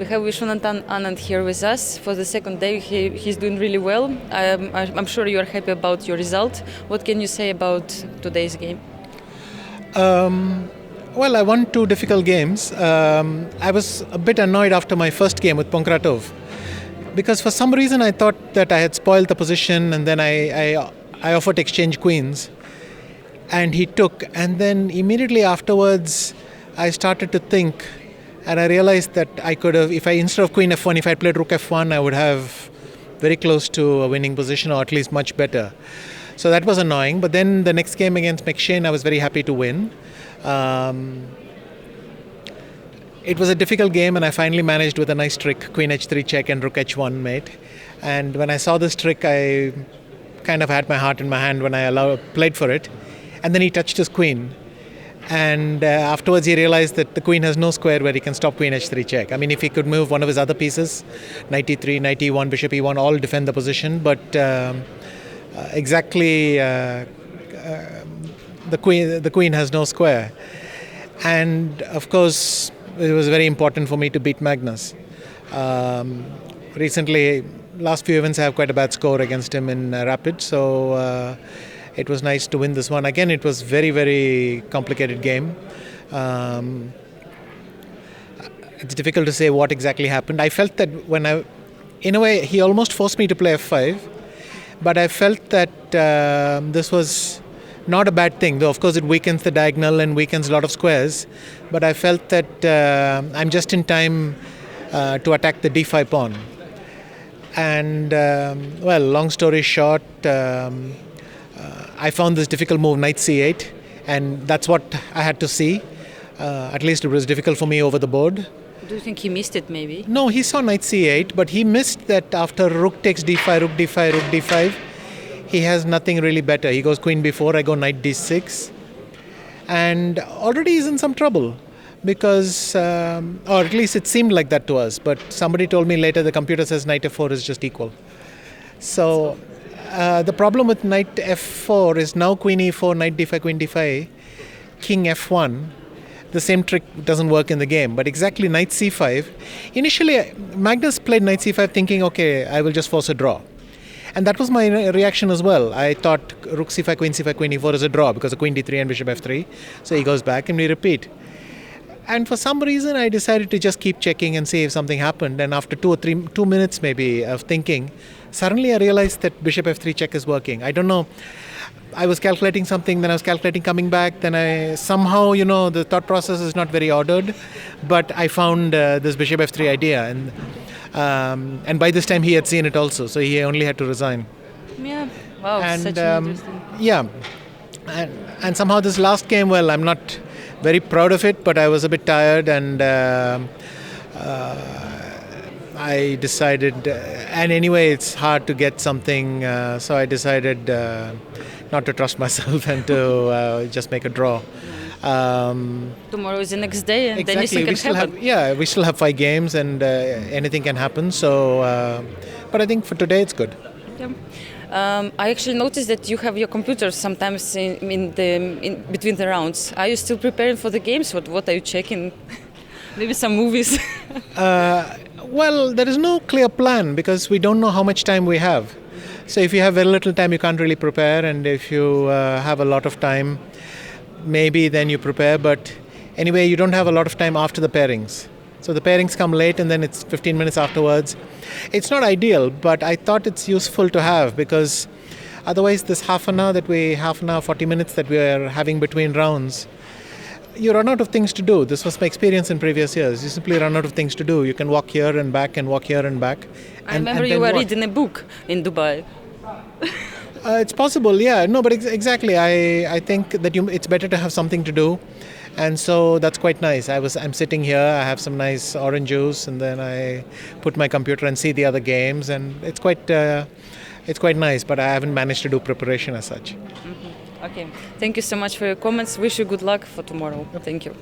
We have Viswanathan Anand here with us. For the second day, he's doing really well. I'm sure you are happy about your result. What can you say about today's game? Well, I won two difficult games. I was a bit annoyed after my first game with Pankratov because for some reason I thought that I had spoiled the position, and then I offered to exchange queens and he took, and then immediately afterwards I started to think, and I realized that I could have, if I, instead of queen f1, if I played rook f1, I would have very close to a winning position, or at least much better. So that was annoying. But then the next game against McShane, I was very happy to win. It was a difficult game, and I finally managed with a nice trick, queen h3 check and rook h1 mate. And when I saw this trick, I kind of had my heart in my hand when I played for it. And then he touched his queen. And afterwards he realized that the queen has no square where he can stop queen h3 check. I mean, if he could move one of his other pieces, knight e3, knight e1, bishop e1, all defend the position, but the queen has no square. And of course it was very important for me to beat Magnus. Recently, last few events I have quite a bad score against him in Rapid, so it was nice to win this one. Again, it was very, very complicated game. It's difficult to say what exactly happened. I felt that in a way, he almost forced me to play f5, but I felt that this was not a bad thing, though of course it weakens the diagonal and weakens a lot of squares, but I felt that I'm just in time to attack the d5 pawn. And well, long story short, I found this difficult move, knight c8, and that's what I had to see. At least it was difficult for me over the board. Do you think he missed it maybe? No, he saw knight c8, but he missed that after rook takes d5, rook d5, rook d5, he has nothing really better. He goes queen b4, I go knight d6, and already he's in some trouble because, or at least it seemed like that to us, but somebody told me later the computer says knight f4 is just equal. So the problem with knight f4 is now queen e4, knight d5, queen d5, king f1. The same trick doesn't work in the game, but exactly knight c5. Initially, Magnus played knight c5 thinking, okay, I will just force a draw. And that was my reaction as well. I thought rook c5, queen e4 is a draw because of queen d3 and bishop f3. So he goes back and we repeat. And for some reason, I decided to just keep checking and see if something happened. And after 2 minutes maybe of thinking, suddenly I realized that bishop f3 check is working. I don't know. I was calculating something, then I was calculating coming back. Then I somehow, the thought process is not very ordered. But I found this bishop f3 idea. And by this time he had seen it also. So he only had to resign. Yeah. Wow, and, such an interesting... Yeah. And somehow this last game, well, I'm not very proud of it, but I was a bit tired, and I decided, and anyway it's hard to get something, so I decided not to trust myself and to just make a draw. Tomorrow is the next day, and exactly. anything can happen. We still have 5 games, and anything can happen, so but I think for today it's good. Yeah. I actually noticed that you have your computer sometimes in between the rounds. Are you still preparing for the games? What are you checking? Maybe some movies? Well, there is no clear plan because we don't know how much time we have. So if you have very little time, you can't really prepare, and if you have a lot of time, maybe then you prepare. But anyway, you don't have a lot of time after the pairings. So the pairings come late, and then it's 15 minutes afterwards. It's not ideal, but I thought it's useful to have because otherwise this half an hour, 40 minutes that we are having between rounds, you run out of things to do. This was my experience in previous years. You simply run out of things to do. You can walk here and back and walk here and back. I remember you were reading a book in Dubai. It's possible, yeah. No, but exactly. I think that it's better to have something to do. And so that's quite nice. I'm sitting here, I have some nice orange juice, and then I put my computer and see the other games, and it's quite nice, but I haven't managed to do preparation as such. Mm-hmm. Okay. Thank you so much for your comments. Wish you good luck for tomorrow. Thank you.